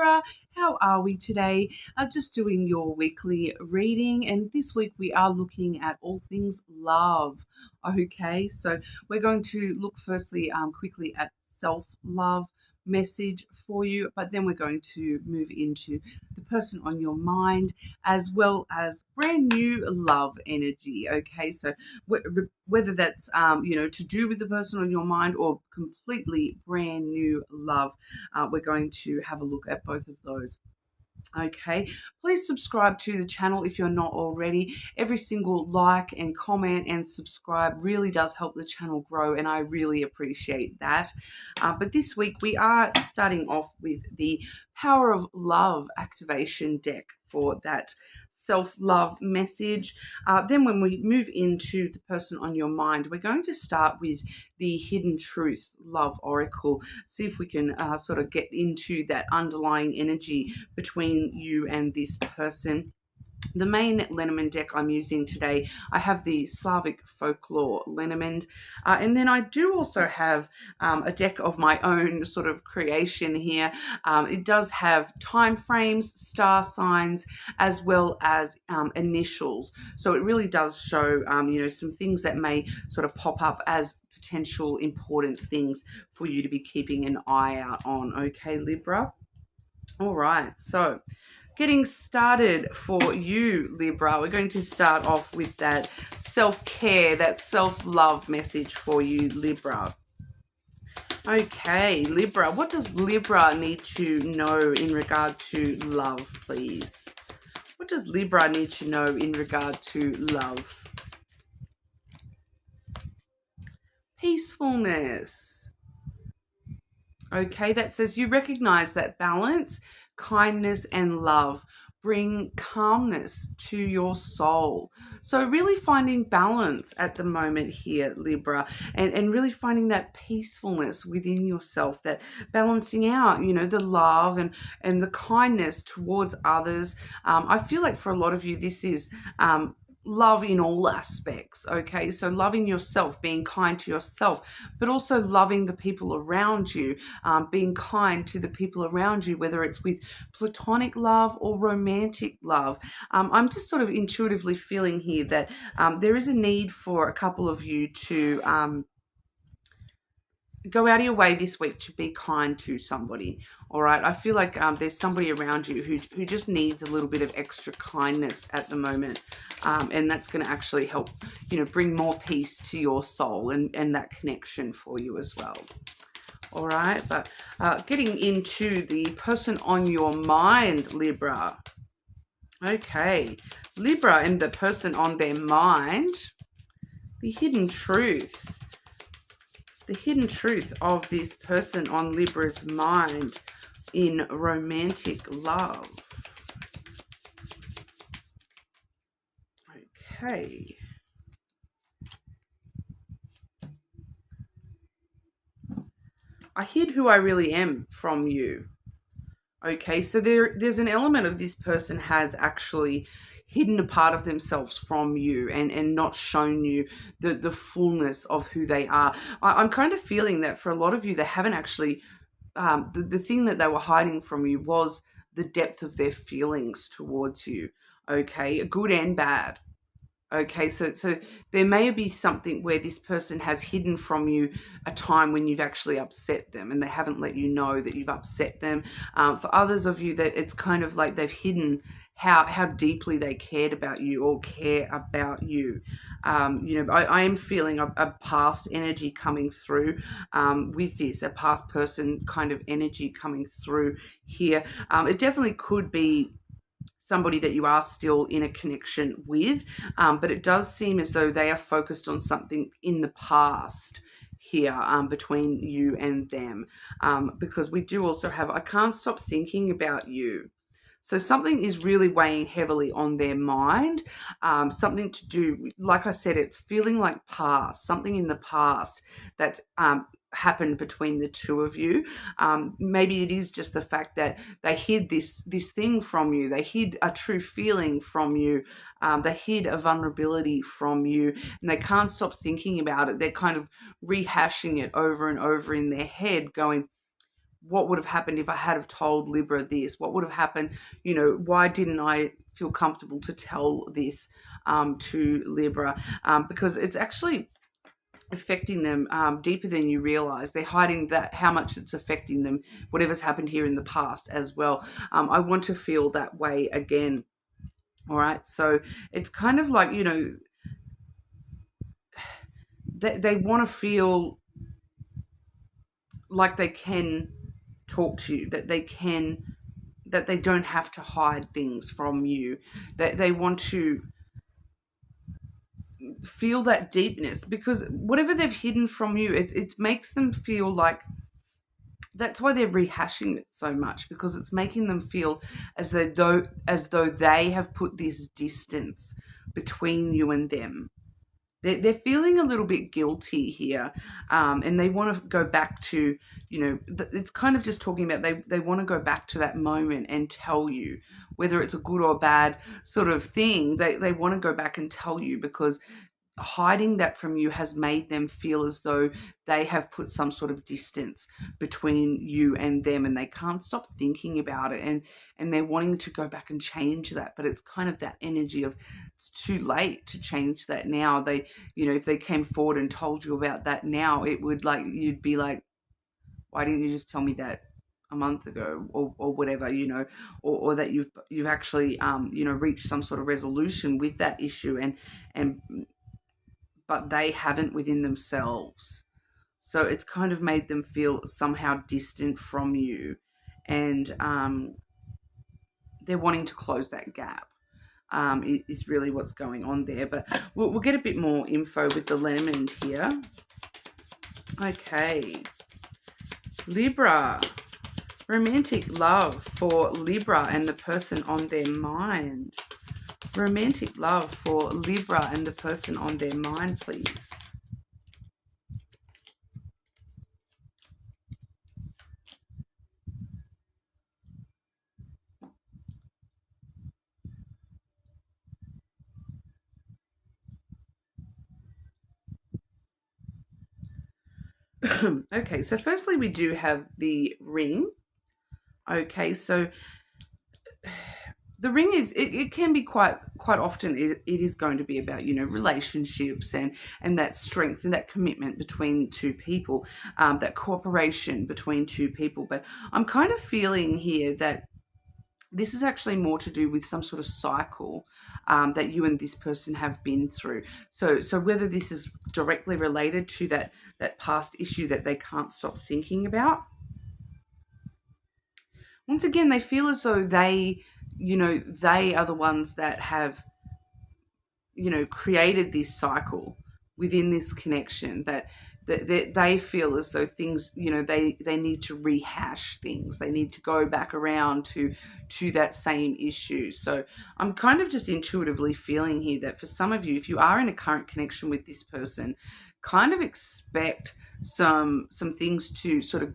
Libra, how are we today? Just doing your weekly reading, and this week we are looking at all things love. Okay, so we're going to look firstly quickly at self-love message for you, but then we're going to move into the person on your mind as well as brand new love energy. Okay, so whether that's to do with the person on your mind or completely brand new love, we're going to have a look at both of those. Okay, please subscribe to the channel if you're not already. Every single like and comment and subscribe really does help the channel grow, and I really appreciate that. But this week we are starting off with the Power of Love activation deck for that self-love message. Then when we move into the person on your mind, we're going to start with the Hidden Truth Love Oracle. See if we can sort of get into that underlying energy between you and this person. The main Lenormand deck I'm using today, I have the Slavic Folklore Lenormand, and then I do also have a deck of my own sort of creation here. It does have time frames, star signs, as well as initials. So it really does show, some things that may sort of pop up as potential important things for you to be keeping an eye out on. Okay, Libra? All right, so getting started for you, Libra, we're going to start off with that self-care, that self-love message for you, Libra. Okay, Libra, what does Libra need to know in regard to love, please? What does Libra need to know in regard to love? Peacefulness. Okay, that says you recognize that balance, kindness, and love bring calmness to your soul. So really finding balance at the moment here, Libra, and really finding that peacefulness within yourself, that balancing out, the love and the kindness towards others. I feel like for a lot of you, this is love in all aspects. Okay, so loving yourself, being kind to yourself, but also loving the people around you, being kind to the people around you, whether it's with platonic love or romantic love. I'm just sort of intuitively feeling here that there is a need for a couple of you to go out of your way this week to be kind to somebody. All right, I feel like there's somebody around you who just needs a little bit of extra kindness at the moment, and that's going to actually help bring more peace to your soul and that connection for you as well. All right, but getting into the person on your mind, Libra. Okay, Libra and the person on their mind, the hidden truth. The hidden truth of this person on Libra's mind in romantic love. Okay. I hid who I really am from you. Okay, so there's an element of this person has actually hidden a part of themselves from you and not shown you the fullness of who they are. I'm kind of feeling that for a lot of you, they haven't actually, the thing that they were hiding from you was the depth of their feelings towards you, okay, good and bad. Okay, so there may be something where this person has hidden from you a time when you've actually upset them and they haven't let you know that you've upset them. For others of you, that it's kind of like they've hidden how deeply they cared about you or care about you. I am feeling a past energy coming through with this, a past person kind of energy coming through here. It definitely could be somebody that you are still in a connection with, but it does seem as though they are focused on something in the past here between you and them, because we do also have, I can't stop thinking about you. So something is really weighing heavily on their mind, something to do, like I said, it's feeling like past, something in the past that's happened between the two of you. Maybe it is just the fact that they hid this thing from you. They hid a true feeling from you. They hid a vulnerability from you, and they can't stop thinking about it. They're kind of rehashing it over and over in their head, going, what would have happened if I had have told Libra this? What would have happened? You know, why didn't I feel comfortable to tell this to Libra? Because it's actually affecting them deeper than you realize. They're hiding that, how much it's affecting them, whatever's happened here in the past as well. I want to feel that way again. All right. So it's kind of like, you know, they want to feel like they can talk to you, that they don't have to hide things from you, that they want to feel that deepness, because whatever they've hidden from you, it makes them feel like, that's why they're rehashing it so much, because it's making them feel as though they have put this distance between you and them. They're feeling a little bit guilty here, and they want to go back to, you know, it's kind of just talking about they want to go back to that moment and tell you, whether it's a good or bad sort of thing. They want to go back and tell you, because hiding that from you has made them feel as though they have put some sort of distance between you and them, and they can't stop thinking about it, and they're wanting to go back and change that. But it's kind of that energy of, it's too late to change that now. They, you know, if they came forward and told you about that now, it would, like, you'd be like, why didn't you just tell me that a month ago, or whatever, you know, or that you've actually you know, reached some sort of resolution with that issue, and but they haven't within themselves. So it's kind of made them feel somehow distant from you, and they're wanting to close that gap. Is really what's going on there. But we'll get a bit more info with the Lenormand here. Okay, Libra. Romantic love for Libra and the person on their mind. Romantic love for Libra and the person on their mind, please. Okay, so firstly we do have the ring. Okay, so the ring is, it can be quite often, it is going to be about, you know, relationships and that strength and that commitment between two people, that cooperation between two people. But I'm kind of feeling here that this is actually more to do with some sort of cycle that you and this person have been through. So whether this is directly related to that past issue that they can't stop thinking about. Once again, they feel as though they, you know, they are the ones that have, you know, created this cycle within this connection, that they feel as though things, you know, they need to rehash things. They need to go back around to that same issue. So I'm kind of just intuitively feeling here that for some of you, if you are in a current connection with this person, kind of expect some things to sort of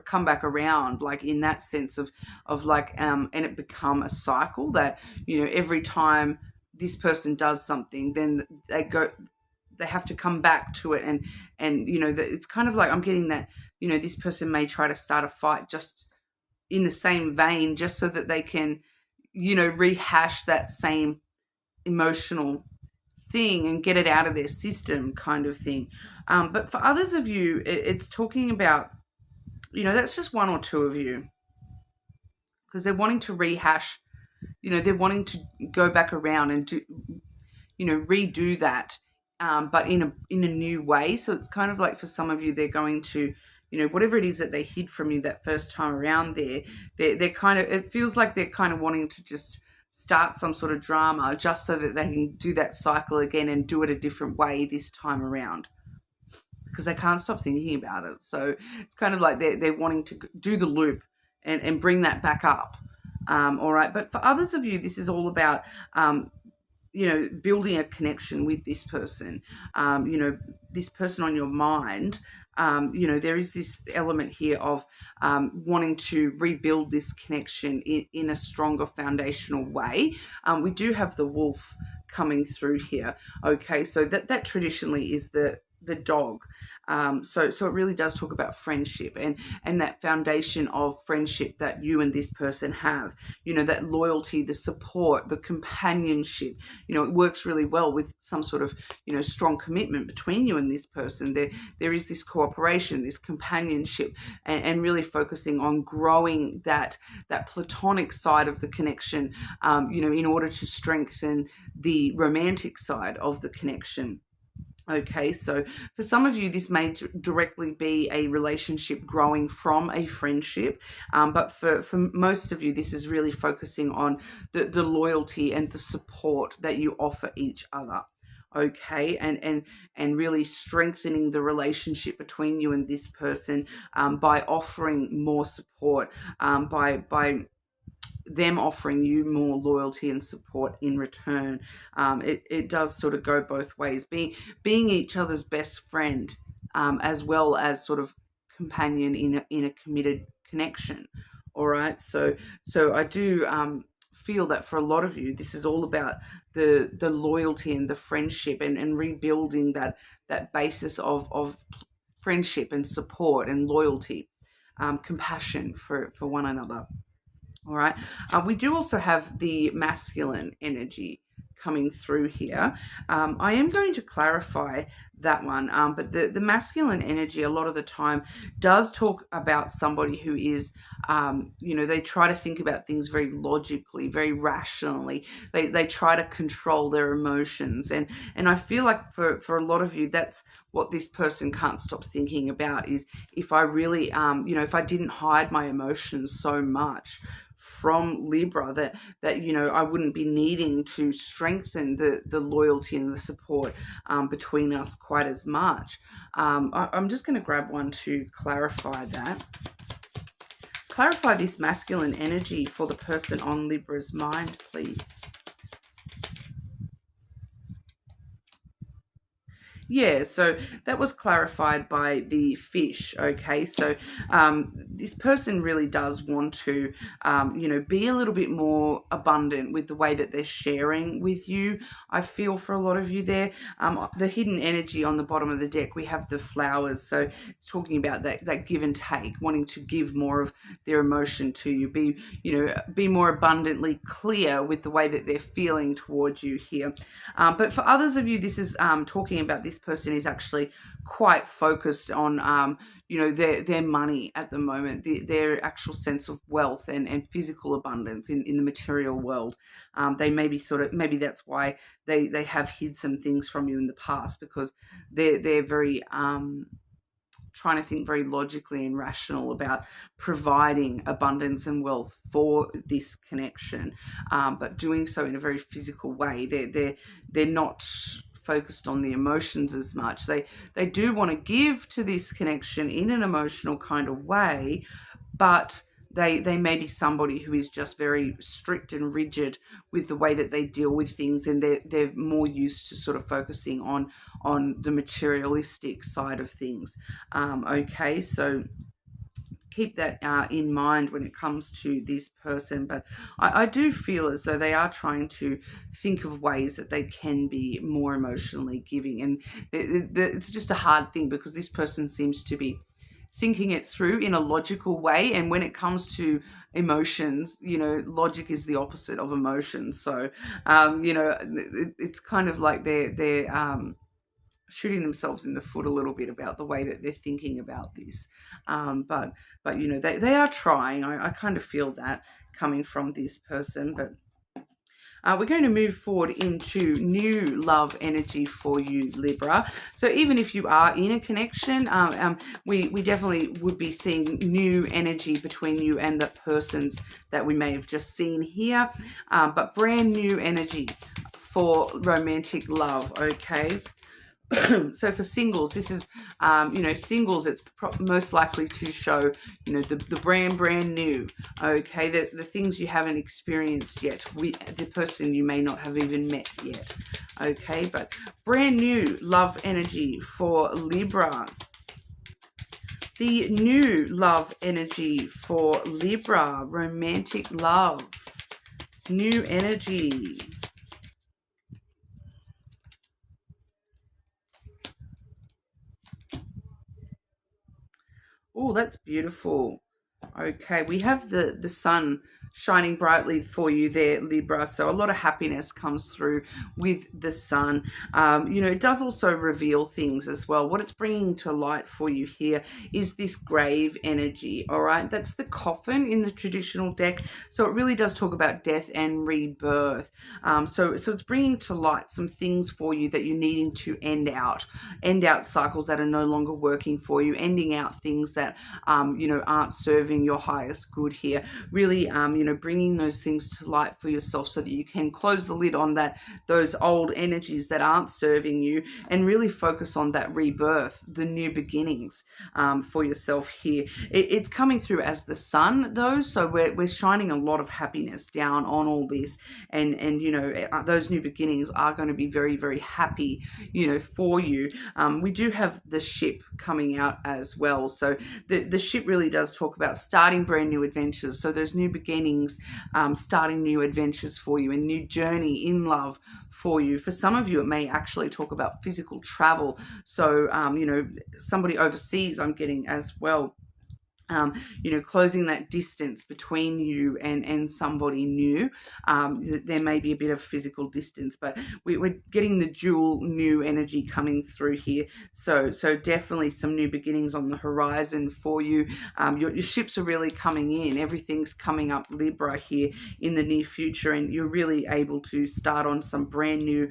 come back around, like in that sense of like, and it become a cycle that, you know, every time this person does something, then they have to come back to it, and you know, that it's kind of like, I'm getting that, you know, this person may try to start a fight just in the same vein, just so that they can, you know, rehash that same emotional thing and get it out of their system, kind of thing. But for others of you, it's talking about, you know, that's just one or two of you, because they're wanting to rehash, you know, they're wanting to go back around and do, you know, redo that, but in a new way. So it's kind of like, for some of you, they're going to, you know, whatever it is that they hid from you that first time around, they're kind of, it feels like they're kind of wanting to just start some sort of drama just so that they can do that cycle again and do it a different way this time around, because they can't stop thinking about it. So it's kind of like they're wanting to do the loop and bring that back up. All right. But for others of you, this is all about, you know, building a connection with this person, you know, this person on your mind. You know, there is this element here of wanting to rebuild this connection in a stronger foundational way. We do have the wolf coming through here. Okay, so that traditionally is the the dog. So it really does talk about friendship and that foundation of friendship that you and this person have. You know, that loyalty, the support, the companionship. You know, it works really well with some sort of, you know, strong commitment between you and this person. There is this cooperation, this companionship, and really focusing on growing that platonic side of the connection. You know, in order to strengthen the romantic side of the connection. Okay, so for some of you, this may directly be a relationship growing from a friendship, but for most of you, this is really focusing on the loyalty and the support that you offer each other. Okay, and really strengthening the relationship between you and this person by offering more support, by them offering you more loyalty and support in return. It does sort of go both ways, being each other's best friend, as well as sort of companion in a committed connection. All right, so I do feel that for a lot of you, this is all about the loyalty and the friendship, and rebuilding that basis of friendship and support and loyalty, compassion for one another. All right. We do also have the masculine energy coming through here. I am going to clarify that one, but the masculine energy a lot of the time does talk about somebody who is, you know, they try to think about things very logically, very rationally. They try to control their emotions, and I feel like for a lot of you, that's what this person can't stop thinking about, is if I really, you know, if I didn't hide my emotions so much from Libra, that you know, I wouldn't be needing to strengthen the loyalty and the support between us quite as much. I'm just going to grab one to clarify that. Clarify this masculine energy for the person on Libra's mind, please. Yeah, so that was clarified by the fish. Okay, so this person really does want to, you know, be a little bit more abundant with the way that they're sharing with you. I feel for a lot of you there. The hidden energy on the bottom of the deck, we have the flowers. So it's talking about that give and take, wanting to give more of their emotion to you. Be more abundantly clear with the way that they're feeling towards you here. But for others of you, this is talking about this person is actually quite focused on you know, their money at the moment, their actual sense of wealth and physical abundance in the material world. They maybe maybe that's why they have hid some things from you in the past, because they're very trying to think very logically and rational about providing abundance and wealth for this connection, but doing so in a very physical way. They're not focused on the emotions as much. They do want to give to this connection in an emotional kind of way, but they may be somebody who is just very strict and rigid with the way that they deal with things, and they're more used to sort of focusing on the materialistic side of things. Okay, so keep that in mind when it comes to this person. But I do feel as though they are trying to think of ways that they can be more emotionally giving, and it's just a hard thing, because this person seems to be thinking it through in a logical way, and when it comes to emotions, you know, logic is the opposite of emotions. So you know, it's kind of like they're shooting themselves in the foot a little bit about the way that they're thinking about this. But you know, they are trying. I kind of feel that coming from this person. But we're going to move forward into new love energy for you, Libra. So even if you are in a connection, we definitely would be seeing new energy between you and the person that we may have just seen here, but brand new energy for romantic love. Okay. So for singles, this is, you know, singles, it's most likely to show, you know, the brand new, okay, the things you haven't experienced yet with the person you may not have even met yet, okay, but brand new love energy for Libra. The new love energy for Libra, romantic love, new energy. Oh, that's beautiful. Okay, we have the sun shining brightly for you there, Libra. So a lot of happiness comes through with the sun. It does also reveal things as well. What it's bringing to light for you here is this grave energy. All right, that's the coffin in the traditional deck. So it really does talk about death and rebirth. So it's bringing to light some things for you that you're needing to end out cycles that are no longer working for you, ending out things that aren't serving your highest good here. Really, bringing those things to light for yourself so that you can close the lid on those old energies that aren't serving you, and really focus on that rebirth, the new beginnings for yourself here. It's coming through as the sun, though, so we're shining a lot of happiness down on all this, and those new beginnings are going to be very, very happy, for you. We do have the ship coming out as well, so the ship really does talk about starting brand new adventures. So there's new beginnings, starting new adventures for you, a new journey in love for you. For some of you, it may actually talk about physical travel. So, somebody overseas, I'm getting as well. Closing that distance between you and somebody new. There may be a bit of physical distance, but we're getting the dual new energy coming through here. So definitely some new beginnings on the horizon for you. Your ships are really coming in. Everything's coming up, Libra, here in the near future, and you're really able to start on some brand new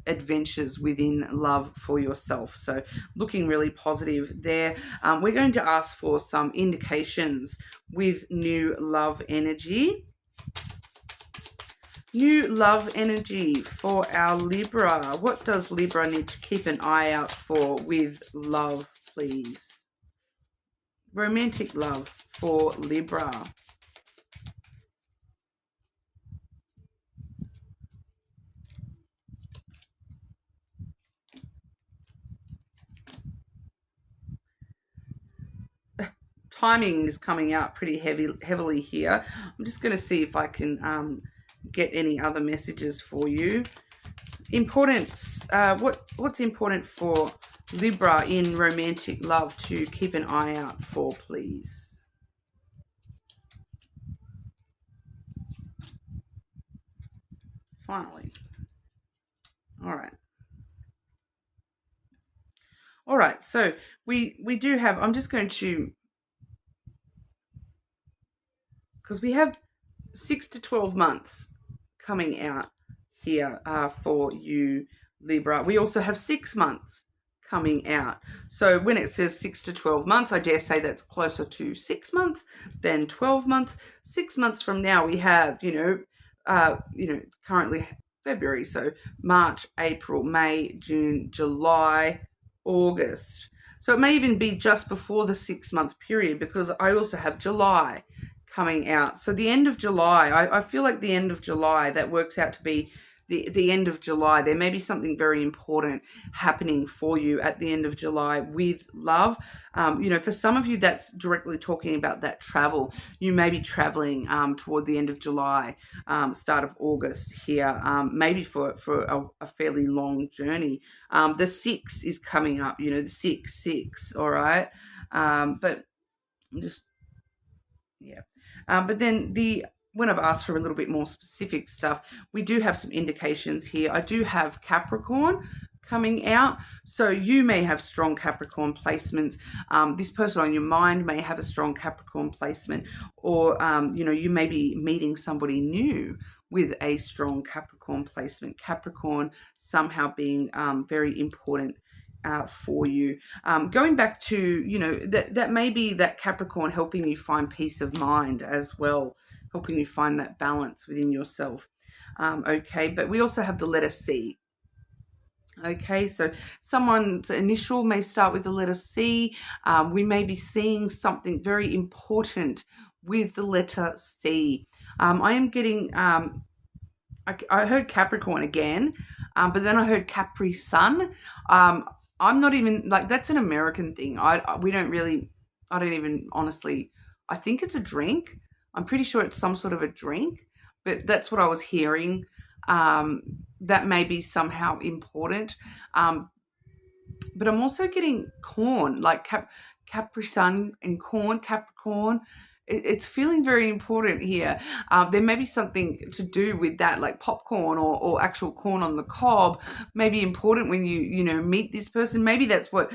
adventures within love for yourself. So looking really positive there. We're going to ask for some indications with new love energy. New love energy for our Libra. What does Libra need to keep an eye out for with love, please? Romantic love for Libra. Timing is coming out pretty heavily here. I'm just going to see if I can get any other messages for you. Importance. What's important for Libra in romantic love to keep an eye out for, please? Finally. All right. All right. So we do have. I'm just going to, because we have 6 to 12 months coming out here for you, Libra. We also have 6 months coming out. So when it says 6 to 12 months, I dare say that's closer to 6 months than 12 months. 6 months from now, we have, currently February. So March, April, May, June, July, August. So it may even be just before the 6 month period, because I also have July coming out. So the end of July, I feel like the end of July, that works out to be the end of July. There may be something very important happening for you at the end of July with love. For some of you, that's directly talking about that travel. You may be traveling toward the end of July, start of August here, maybe for a fairly long journey. The 6 is coming up, the 6, all right? But just, yeah. But then when I've asked for a little bit more specific stuff, we do have some indications here. I do have Capricorn coming out. So you may have strong Capricorn placements. This person on your mind may have a strong Capricorn placement, or, you may be meeting somebody new with a strong Capricorn placement. Capricorn somehow being very important for you. Going back to, that may be that Capricorn helping you find peace of mind as well, helping you find that balance within yourself. Okay, but we also have the letter C. Okay, so someone's initial may start with the letter C. We may be seeing something very important with the letter C. I am getting, I heard Capricorn again, but then I heard Capri Sun. I'm not even, like, that's an American thing. I don't even honestly, I think it's a drink. I'm pretty sure it's some sort of a drink, but that's what I was hearing. That may be somehow important. But I'm also getting corn, like Capri Sun and corn, Capricorn. It's feeling very important here. There may be something to do with that, like popcorn or actual corn on the cob may be important when you meet this person. Maybe that's what,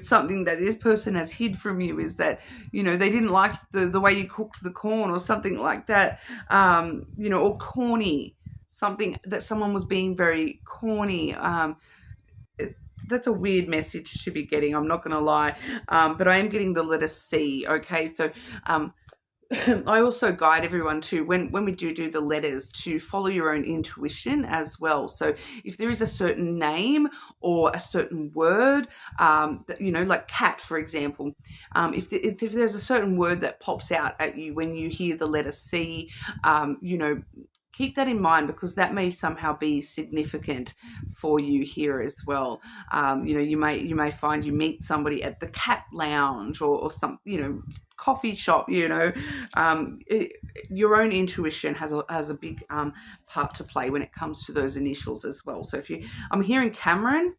something that this person has hid from you is that, they didn't like the way you cooked the corn or something like that, or corny, something that someone was being very corny. That's a weird message to be getting, I'm not going to lie, but I am getting the letter C. Okay, so I also guide everyone to, when we do the letters, to follow your own intuition as well. So if there is a certain name or a certain word, that, like cat, for example, if there's a certain word that pops out at you when you hear the letter C, keep that in mind, because that may somehow be significant for you here as well. You may find you meet somebody at the cat lounge or some, coffee shop. Your own intuition has a big part to play when it comes to those initials as well. So I'm hearing Cameron.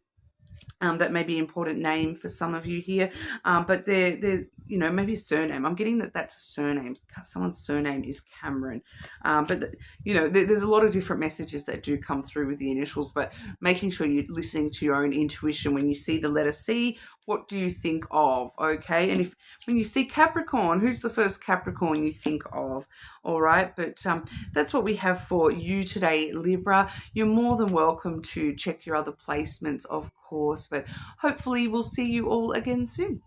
That may be an important name for some of you here, but they're maybe a surname. I'm getting that's a surname. Someone's surname is Cameron, but there's a lot of different messages that do come through with the initials. But making sure you're listening to your own intuition when you see the letter C. What do you think of? Okay, and when you see Capricorn, who's the first Capricorn you think of? All right, but that's what we have for you today, Libra. You're more than welcome to check your other placements, of course, but hopefully we'll see you all again soon.